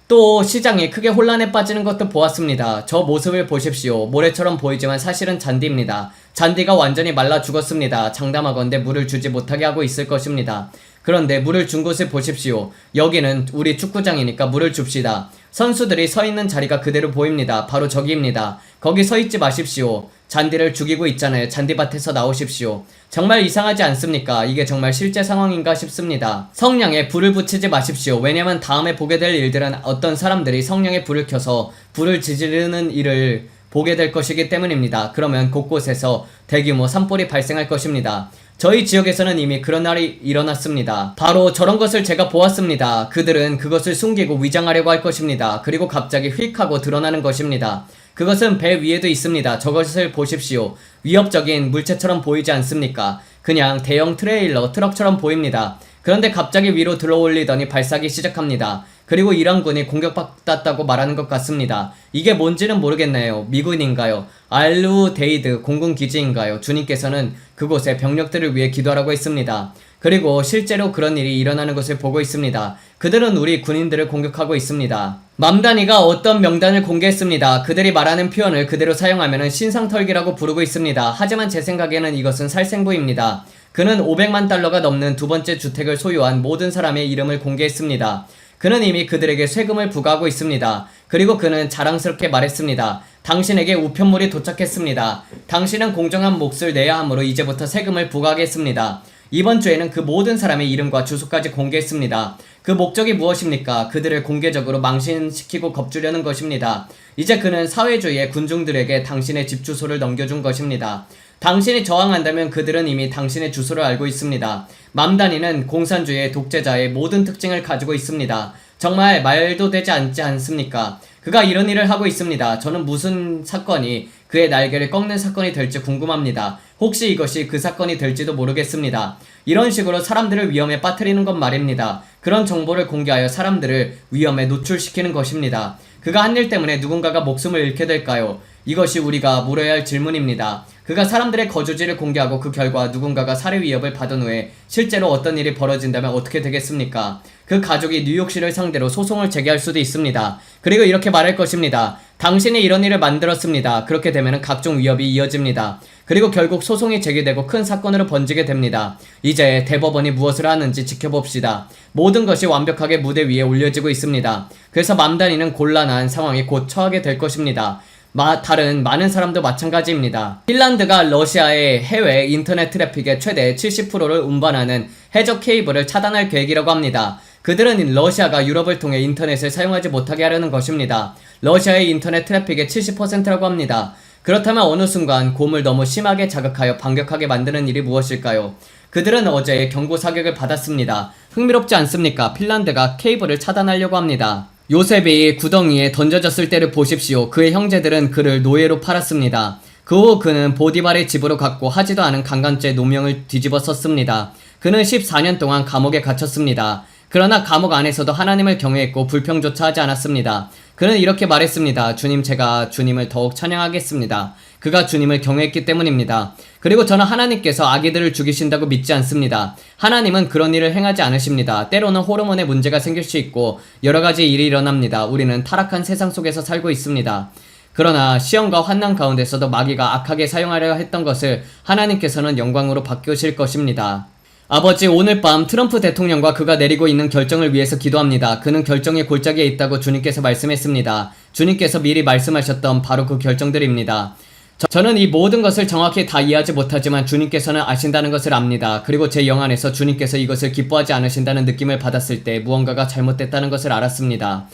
또 시장이 크게 혼란에 빠지는 것도 보았습니다. 저 모습을 보십시오. 모래처럼 보이지만 사실은 잔디입니다. 잔디가 완전히 말라 죽었습니다. 장담하건대 물을 주지 못하게 하고 있을 것입니다. 그런데 물을 준 곳을 보십시오. 여기는 우리 축구장이니까 물을 줍시다. 선수들이 서 있는 자리가 그대로 보입니다. 바로 저기입니다. 거기 서 있지 마십시오. 잔디를 죽이고 있잖아요. 잔디밭에서 나오십시오. 정말 이상하지 않습니까? 이게 정말 실제 상황인가 싶습니다. 성냥에 불을 붙이지 마십시오. 왜냐면 다음에 보게 될 일들은 어떤 사람들이 성냥에 불을 켜서 불을 지르는 일을 보게 될 것이기 때문입니다. 그러면 곳곳에서 대규모 산불이 발생할 것입니다. 저희 지역에서는 이미 그런 날이 일어났습니다. 바로 저런 것을 제가 보았습니다. 그들은 그것을 숨기고 위장하려고 할 것입니다. 그리고 갑자기 휙 하고 드러나는 것입니다. 그것은 배 위에도 있습니다. 저것을 보십시오. 위협적인 물체처럼 보이지 않습니까? 그냥 대형 트레일러, 트럭처럼 보입니다. 그런데 갑자기 위로 들어올리더니 발사하기 시작합니다. 그리고 이란군이 공격받았다고 말하는 것 같습니다. 이게 뭔지는 모르겠네요. 미군인가요? 알루데이드 공군기지인가요? 주님께서는 그곳에 병력들을 위해 기도하라고 했습니다. 그리고 실제로 그런 일이 일어나는 것을 보고 있습니다. 그들은 우리 군인들을 공격하고 있습니다. 맘다니가 어떤 명단을 공개했습니다. 그들이 말하는 표현을 그대로 사용하면 신상털기라고 부르고 있습니다. 하지만 제 생각에는 이것은 살생부입니다. 그는 500만 달러가 넘는 두 번째 주택을 소유한 모든 사람의 이름을 공개했습니다. 그는 이미 그들에게 세금을 부과하고 있습니다. 그리고 그는 자랑스럽게 말했습니다. 당신에게 우편물이 도착했습니다. 당신은 공정한 몫을 내야 하므로 이제부터 세금을 부과하겠습니다. 이번 주에는 그 모든 사람의 이름과 주소까지 공개했습니다. 그 목적이 무엇입니까? 그들을 공개적으로 망신시키고 겁주려는 것입니다. 이제 그는 사회주의의 군중들에게 당신의 집 주소를 넘겨준 것입니다. 당신이 저항한다면 그들은 이미 당신의 주소를 알고 있습니다. 맘다니는 공산주의의 독재자의 모든 특징을 가지고 있습니다. 정말 말도 되지 않지 않습니까? 그가 이런 일을 하고 있습니다. 저는 무슨 사건이 그의 날개를 꺾는 사건이 될지 궁금합니다. 혹시 이것이 그 사건이 될지도 모르겠습니다. 이런 식으로 사람들을 위험에 빠뜨리는 것 말입니다. 그런 정보를 공개하여 사람들을 위험에 노출시키는 것입니다. 그가 한 일 때문에 누군가가 목숨을 잃게 될까요? 이것이 우리가 물어야 할 질문입니다. 그가 사람들의 거주지를 공개하고 그 결과 누군가가 살해 위협을 받은 후에 실제로 어떤 일이 벌어진다면 어떻게 되겠습니까? 그 가족이 뉴욕시를 상대로 소송을 제기할 수도 있습니다. 그리고 이렇게 말할 것입니다. 당신이 이런 일을 만들었습니다. 그렇게 되면 각종 위협이 이어집니다. 그리고 결국 소송이 제기되고 큰 사건으로 번지게 됩니다. 이제 대법원이 무엇을 하는지 지켜봅시다. 모든 것이 완벽하게 무대 위에 올려지고 있습니다. 그래서 맘다니는 곤란한 상황에 곧 처하게 될 것입니다. 다른 많은 사람도 마찬가지입니다. 핀란드가 러시아의 해외 인터넷 트래픽의 최대 70%를 운반하는 해저 케이블을 차단할 계획이라고 합니다. 그들은 러시아가 유럽을 통해 인터넷을 사용하지 못하게 하려는 것입니다. 러시아의 인터넷 트래픽의 70%라고 합니다. 그렇다면 어느 순간 곰을 너무 심하게 자극하여 반격하게 만드는 일이 무엇일까요? 그들은 어제 경고 사격을 받았습니다. 흥미롭지 않습니까? 핀란드가 케이블을 차단하려고 합니다. 요셉이 구덩이에 던져졌을 때를 보십시오. 그의 형제들은 그를 노예로 팔았습니다. 그 후 그는 보디발의 집으로 갔고 하지도 않은 강간죄 노명을 뒤집어 썼습니다. 그는 14년 동안 감옥에 갇혔습니다. 그러나 감옥 안에서도 하나님을 경외했고 불평조차 하지 않았습니다. 그는 이렇게 말했습니다. 주님, 제가 주님을 더욱 찬양하겠습니다. 그가 주님을 경외했기 때문입니다. 그리고 저는 하나님께서 아기들을 죽이신다고 믿지 않습니다. 하나님은 그런 일을 행하지 않으십니다. 때로는 호르몬에 문제가 생길 수 있고 여러가지 일이 일어납니다. 우리는 타락한 세상 속에서 살고 있습니다. 그러나 시험과 환난 가운데서도 마귀가 악하게 사용하려 했던 것을 하나님께서는 영광으로 바꾸실 것입니다. 아버지, 오늘 밤 트럼프 대통령과 그가 내리고 있는 결정을 위해서 기도합니다. 그는 결정의 골짜기에 있다고 주님께서 말씀했습니다. 주님께서 미리 말씀하셨던 바로 그 결정들입니다. 저는 이 모든 것을 정확히 다 이해하지 못하지만 주님께서는 아신다는 것을 압니다. 그리고 제 영 안에서 주님께서 이것을 기뻐하지 않으신다는 느낌을 받았을 때 무언가가 잘못됐다는 것을 알았습니다.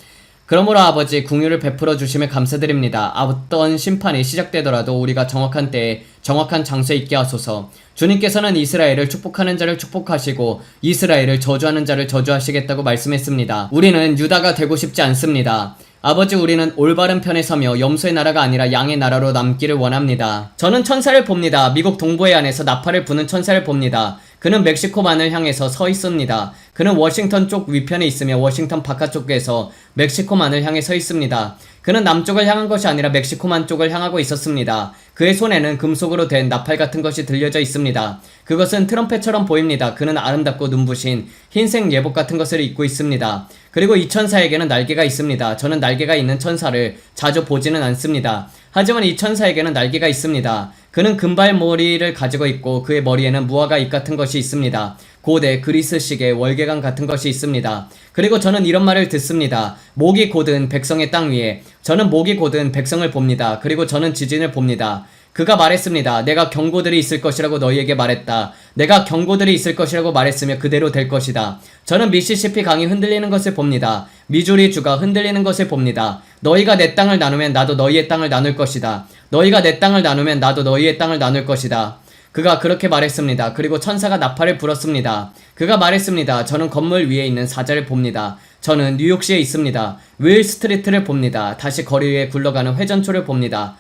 그러므로 아버지, 긍휼을 베풀어 주심에 감사드립니다. 어떤 심판이 시작되더라도 우리가 정확한 때에 정확한 장소에 있게 하소서. 주님께서는 이스라엘을 축복하는 자를 축복하시고 이스라엘을 저주하는 자를 저주하시겠다고 말씀했습니다. 우리는 유다가 되고 싶지 않습니다. 아버지, 우리는 올바른 편에 서며 염소의 나라가 아니라 양의 나라로 남기를 원합니다. 저는 천사를 봅니다. 미국 동부해 안에서 나팔을 부는 천사를 봅니다. 그는 멕시코만을 향해서 서 있습니다. 그는 워싱턴 쪽 위편에 있으며 워싱턴 바깥쪽에서 멕시코만을 향해 서 있습니다. 그는 남쪽을 향한 것이 아니라 멕시코만 쪽을 향하고 있었습니다. 그의 손에는 금속으로 된 나팔 같은 것이 들려져 있습니다. 그것은 트럼펫처럼 보입니다. 그는 아름답고 눈부신 흰색 예복 같은 것을 입고 있습니다. 그리고 이 천사에게는 날개가 있습니다. 저는 날개가 있는 천사를 자주 보지는 않습니다. 하지만 이 천사에게는 날개가 있습니다. 그는 금발머리를 가지고 있고 그의 머리에는 무화과 잎 같은 것이 있습니다. 고대 그리스식의 월계관 같은 것이 있습니다. 그리고 저는 이런 말을 듣습니다. 목이 곧은 백성의 땅 위에. 저는 목이 곧은 백성을 봅니다. 그리고 저는 지진을 봅니다. 그가 말했습니다. 내가 경고들이 있을 것이라고 너희에게 말했다. 내가 경고들이 있을 것이라고 말했으며 그대로 될 것이다. 저는 미시시피 강이 흔들리는 것을 봅니다. 미주리 주가 흔들리는 것을 봅니다. 너희가 내 땅을 나누면 나도 너희의 땅을 나눌 것이다. 너희가 내 땅을 나누면 나도 너희의 땅을 나눌 것이다. 그가 그렇게 말했습니다. 그리고 천사가 나팔을 불었습니다. 그가 말했습니다. 저는 건물 위에 있는 사자를 봅니다. 저는 뉴욕시에 있습니다. 윌 스트리트를 봅니다. 다시 거리 위에 굴러가는 회전초를 봅니다.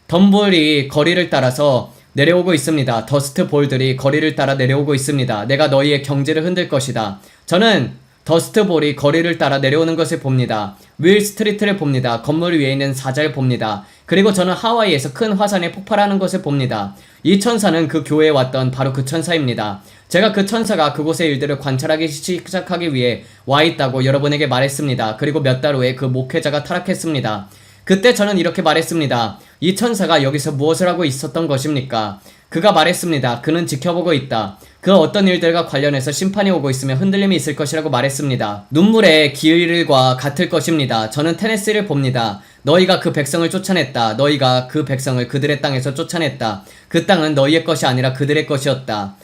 덤볼이 거리를 따라서 내려오고 있습니다. 더스트 볼들이 거리를 따라 내려오고 있습니다. 내가 너희의 경제를 흔들 것이다. 저는 더스트 볼이 거리를 따라 내려오는 것을 봅니다. 윌 스트리트를 봅니다. 건물 위에 있는 사자를 봅니다. 그리고 저는 하와이에서 큰 화산이 폭발하는 것을 봅니다. 이 천사는 그 교회에 왔던 바로 그 천사입니다. 제가 그 천사가 그곳의 일들을 관찰하기 시작하기 위해 와 있다고 여러분에게 말했습니다. 그리고 몇 달 후에 그 목회자가 타락했습니다. 그때 저는 이렇게 말했습니다. 이 천사가 여기서 무엇을 하고 있었던 것입니까? 그가 말했습니다. 그는 지켜보고 있다. 그 어떤 일들과 관련해서 심판이 오고 있으며 흔들림이 있을 것이라고 말했습니다. 눈물의 길과 같을 것입니다. 저는 테네시를 봅니다. 너희가 그 백성을 쫓아냈다. 너희가 그 백성을 그들의 땅에서 쫓아냈다. 그 땅은 너희의 것이 아니라 그들의 것이었다.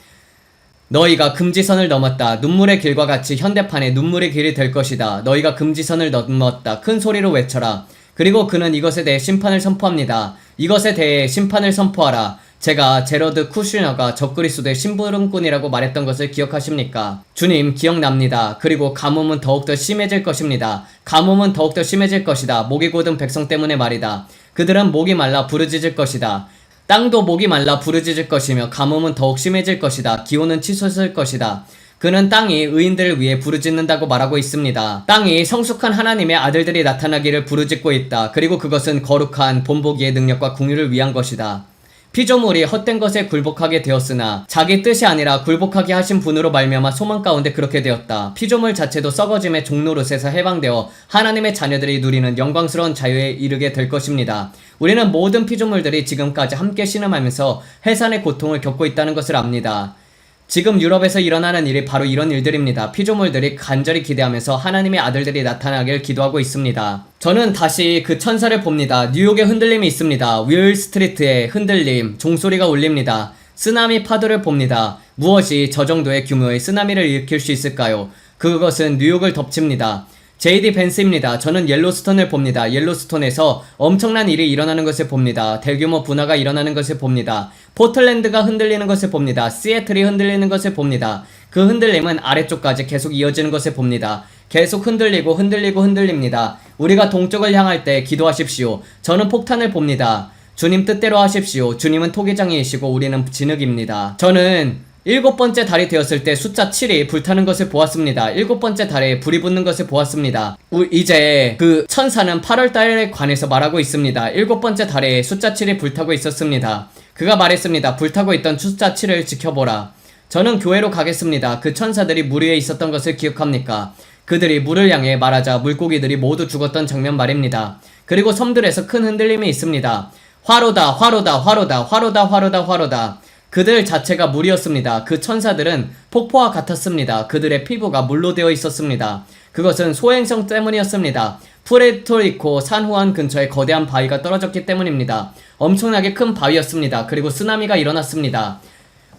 너희가 금지선을 넘었다. 눈물의 길과 같이 현대판에 눈물의 길이 될 것이다. 너희가 금지선을 넘었다. 큰 소리로 외쳐라. 그리고 그는 이것에 대해 심판을 선포합니다. 이것에 대해 심판을 선포하라. 제가 제러드 쿠슈너가 적그리스도의 심부름꾼이라고 말했던 것을 기억하십니까? 주님, 기억납니다. 그리고 가뭄은 더욱더 심해질 것입니다. 가뭄은 더욱더 심해질 것이다. 목이 곧은 백성 때문에 말이다. 그들은 목이 말라 부르짖을 것이다. 땅도 목이 말라 부르짖을 것이며 가뭄은 더욱 심해질 것이다. 기온은 치솟을 것이다. 그는 땅이 의인들을 위해 부르짖는다고 말하고 있습니다. 땅이 성숙한 하나님의 아들들이 나타나기를 부르짖고 있다. 그리고 그것은 거룩한 본보기의 능력과 긍휼을 위한 것이다. 피조물이 헛된 것에 굴복하게 되었으나 자기 뜻이 아니라 굴복하게 하신 분으로 말미암아 소망 가운데 그렇게 되었다. 피조물 자체도 썩어짐의 종노릇에서 해방되어 하나님의 자녀들이 누리는 영광스러운 자유에 이르게 될 것입니다. 우리는 모든 피조물들이 지금까지 함께 신음하면서 해산의 고통을 겪고 있다는 것을 압니다. 지금 유럽에서 일어나는 일이 바로 이런 일들입니다. 피조물들이 간절히 기대하면서 하나님의 아들들이 나타나길 기도하고 있습니다. 저는 다시 그 천사를 봅니다. 뉴욕에 흔들림이 있습니다. 윌 스트리트에 흔들림, 종소리가 울립니다. 쓰나미 파도를 봅니다. 무엇이 저 정도의 규모의 쓰나미를 일으킬 수 있을까요? 그것은 뉴욕을 덮칩니다. JD 벤스입니다. 저는 옐로스톤을 봅니다. 옐로스톤에서 엄청난 일이 일어나는 것을 봅니다. 대규모 분화가 일어나는 것을 봅니다. 포틀랜드가 흔들리는 것을 봅니다. 시애틀이 흔들리는 것을 봅니다. 그 흔들림은 아래쪽까지 계속 이어지는 것을 봅니다. 계속 흔들리고 흔들립니다. 우리가 동쪽을 향할 때 기도하십시오. 저는 폭탄을 봅니다. 주님 뜻대로 하십시오. 주님은 토기장이시고 우리는 진흙입니다. 저는 7번째 달이 되었을 때 숫자 7이 불타는 것을 보았습니다. 7번째 달에 불이 붙는 것을 보았습니다. 이제 그 천사는 8월 달에 관해서 말하고 있습니다. 7번째 달에 숫자 7이 불타고 있었습니다. 그가 말했습니다. 불타고 있던 숫자 7을 지켜보라. 저는 교회로 가겠습니다. 그 천사들이 물 위에 있었던 것을 기억합니까? 그들이 물을 향해 말하자 물고기들이 모두 죽었던 장면 말입니다. 그리고 섬들에서 큰 흔들림이 있습니다. 화로다, 화로다, 화로다, 화로다, 화로다, 화로다. 그들 자체가 물이었습니다. 그 천사들은 폭포와 같았습니다. 그들의 피부가 물로 되어 있었습니다. 그것은 소행성 때문이었습니다. 푸에르토리코 산후안 근처에 거대한 바위가 떨어졌기 때문입니다. 엄청나게 큰 바위였습니다. 그리고 쓰나미가 일어났습니다.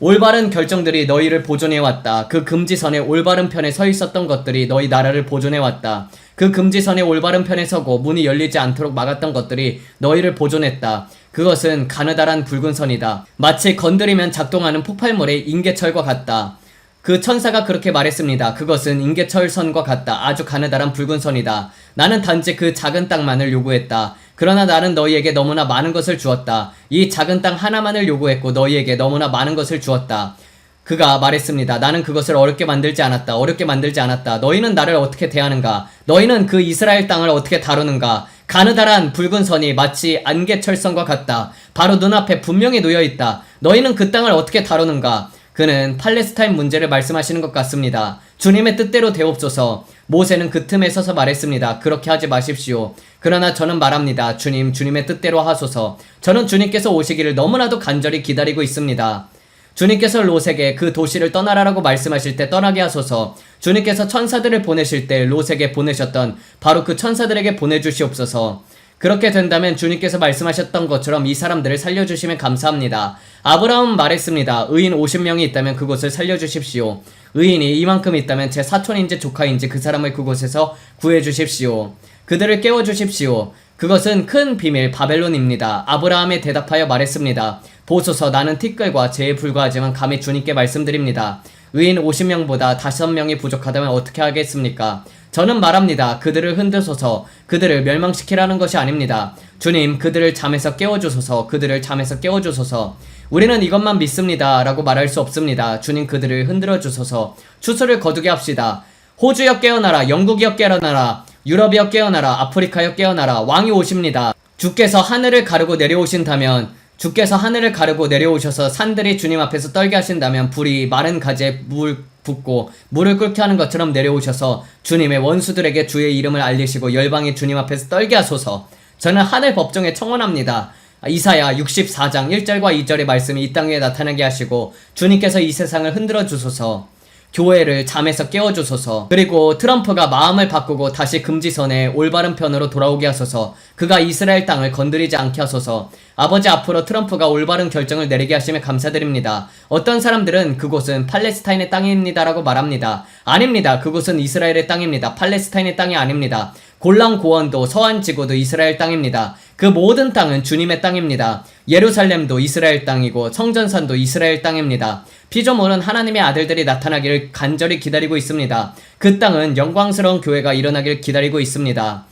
올바른 결정들이 너희를 보존해왔다. 그 금지선의 올바른 편에 서 있었던 것들이 너희 나라를 보존해왔다. 그 금지선의 올바른 편에 서고 문이 열리지 않도록 막았던 것들이 너희를 보존했다. 그것은 가느다란 붉은 선이다. 마치 건드리면 작동하는 폭발물의 인계철과 같다. 그 천사가 그렇게 말했습니다. 그것은 인계철선과 같다. 아주 가느다란 붉은 선이다. 나는 단지 그 작은 땅만을 요구했다. 그러나 나는 너희에게 너무나 많은 것을 주었다. 이 작은 땅 하나만을 요구했고 너희에게 너무나 많은 것을 주었다. 그가 말했습니다. 나는 그것을 어렵게 만들지 않았다. 어렵게 만들지 않았다. 너희는 나를 어떻게 대하는가? 너희는 그 이스라엘 땅을 어떻게 다루는가? 가느다란 붉은 선이 마치 안개철선과 같다. 바로 눈앞에 분명히 놓여있다. 너희는 그 땅을 어떻게 다루는가? 그는 팔레스타인 문제를 말씀하시는 것 같습니다. 주님의 뜻대로 되옵소서. 모세는 그 틈에 서서 말했습니다. 그렇게 하지 마십시오. 그러나 저는 말합니다. 주님, 주님의 뜻대로 하소서. 저는 주님께서 오시기를 너무나도 간절히 기다리고 있습니다. 주님께서 롯에게 그 도시를 떠나라라고 말씀하실 때 떠나게 하소서. 주님께서 천사들을 보내실 때 롯에게 보내셨던 바로 그 천사들에게 보내주시옵소서. 그렇게 된다면 주님께서 말씀하셨던 것처럼 이 사람들을 살려주시면 감사합니다. 아브라함은 말했습니다. 의인 50명이 있다면 그곳을 살려주십시오. 의인이 이만큼 있다면 제 사촌인지 조카인지 그 사람을 그곳에서 구해주십시오. 그들을 깨워주십시오. 그것은 큰 비밀 바벨론입니다. 아브라함에 대답하여 말했습니다. 보소서, 나는 티끌과 재에 불과하지만 감히 주님께 말씀드립니다. 의인 50명보다 5명이 부족하다면 어떻게 하겠습니까? 저는 말합니다. 그들을 흔드소서. 그들을 멸망시키라는 것이 아닙니다. 주님, 그들을 잠에서 깨워주소서. 그들을 잠에서 깨워주소서. 우리는 이것만 믿습니다 라고 말할 수 없습니다. 주님, 그들을 흔들어 주소서. 추수를 거두게 합시다. 호주여 깨어나라. 영국이여 깨어나라. 유럽이여 깨어나라. 아프리카여 깨어나라. 왕이 오십니다. 주께서 하늘을 가르고 내려오신다면, 주께서 하늘을 가르고 내려오셔서 산들이 주님 앞에서 떨게 하신다면, 불이 마른 가지에 물 붓고 물을 끓게 하는 것처럼 내려오셔서 주님의 원수들에게 주의 이름을 알리시고 열방이 주님 앞에서 떨게 하소서. 저는 하늘 법정에 청원합니다. 이사야 64장 1절과 2절의 말씀이 이 땅 위에 나타나게 하시고 주님께서 이 세상을 흔들어 주소서. 교회를 잠에서 깨워주소서. 그리고 트럼프가 마음을 바꾸고 다시 금지선의 올바른 편으로 돌아오게 하소서. 그가 이스라엘 땅을 건드리지 않게 하소서. 아버지, 앞으로 트럼프가 올바른 결정을 내리게 하시면 감사드립니다. 어떤 사람들은 그곳은 팔레스타인의 땅입니다 라고 말합니다. 아닙니다. 그곳은 이스라엘의 땅입니다. 팔레스타인의 땅이 아닙니다. 골란 고원도 서안 지구도 이스라엘 땅입니다. 그 모든 땅은 주님의 땅입니다. 예루살렘도 이스라엘 땅이고 성전산도 이스라엘 땅입니다. 피조물은 하나님의 아들들이 나타나기를 간절히 기다리고 있습니다. 그 땅은 영광스러운 교회가 일어나길 기다리고 있습니다.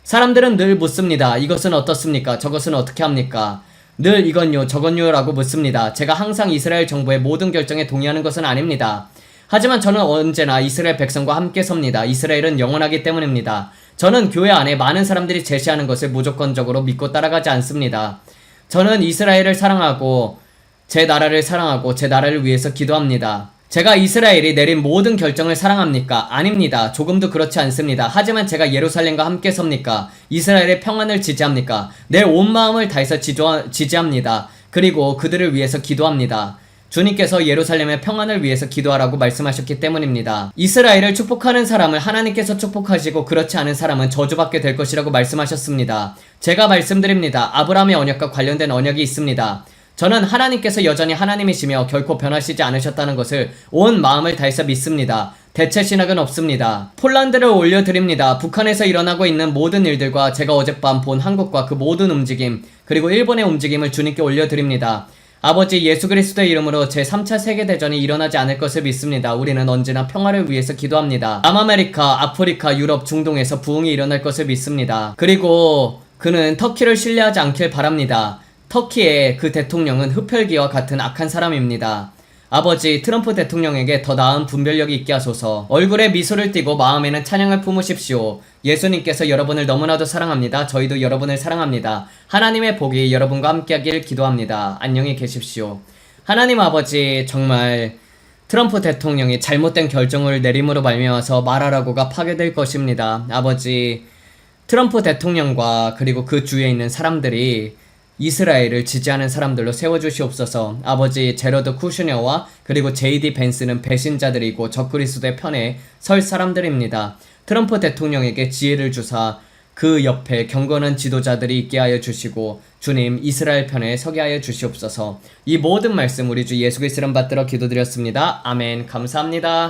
사람들은 늘 묻습니다. 이것은 어떻습니까? 저것은 어떻게 합니까? 늘 이건요 저건요 라고 묻습니다. 제가 항상 이스라엘 정부의 모든 결정에 동의하는 것은 아닙니다. 하지만 저는 언제나 이스라엘 백성과 함께 섭니다. 이스라엘은 영원하기 때문입니다. 저는 교회 안에 많은 사람들이 제시하는 것을 무조건적으로 믿고 따라가지 않습니다. 저는 이스라엘을 사랑하고 제 나라를 사랑하고 제 나라를 위해서 기도합니다. 제가 이스라엘이 내린 모든 결정을 사랑합니까? 아닙니다. 조금도 그렇지 않습니다. 하지만 제가 예루살렘과 함께 섭니까? 이스라엘의 평안을 지지합니까? 내 온 마음을 다해서 지지합니다. 그리고 그들을 위해서 기도합니다. 주님께서 예루살렘의 평안을 위해서 기도하라고 말씀하셨기 때문입니다. 이스라엘을 축복하는 사람을 하나님께서 축복하시고 그렇지 않은 사람은 저주받게 될 것이라고 말씀하셨습니다. 제가 말씀드립니다. 아브라함의 언약과 관련된 언약이 있습니다. 저는 하나님께서 여전히 하나님이시며 결코 변하시지 않으셨다는 것을 온 마음을 다해서 믿습니다. 대체 신학은 없습니다. 폴란드를 올려드립니다. 북한에서 일어나고 있는 모든 일들과 제가 어젯밤 본 한국과 그 모든 움직임, 그리고 일본의 움직임을 주님께 올려드립니다. 아버지, 예수 그리스도의 이름으로 제3차 세계대전이 일어나지 않을 것을 믿습니다. 우리는 언제나 평화를 위해서 기도합니다. 남아메리카, 아프리카, 유럽, 중동에서 부흥이 일어날 것을 믿습니다. 그리고 그는 터키를 신뢰하지 않길 바랍니다. 터키의 그 대통령은 흡혈귀와 같은 악한 사람입니다. 아버지 트럼프 대통령에게 더 나은 분별력이 있게 하소서. 얼굴에 미소를 띠고 마음에는 찬양을 품으십시오. 예수님께서 여러분을 너무나도 사랑합니다. 저희도 여러분을 사랑합니다. 하나님의 복이 여러분과 함께하길 기도합니다. 안녕히 계십시오. 하나님 아버지, 정말 트럼프 대통령이 잘못된 결정을 내림으로 말미암아서 마라라고가 파괴될 것입니다. 아버지, 트럼프 대통령과 그리고 그 주위에 있는 사람들이 이스라엘을 지지하는 사람들로 세워주시옵소서. 아버지, 제러드 쿠슈너와 그리고 JD 벤스는 배신자들이고 적그리스도의 편에 설 사람들입니다. 트럼프 대통령에게 지혜를 주사 그 옆에 경건한 지도자들이 있게 하여 주시고 주님 이스라엘 편에 서게 하여 주시옵소서. 이 모든 말씀 우리 주 예수 그리스도 이름 받들어 기도드렸습니다. 아멘. 감사합니다.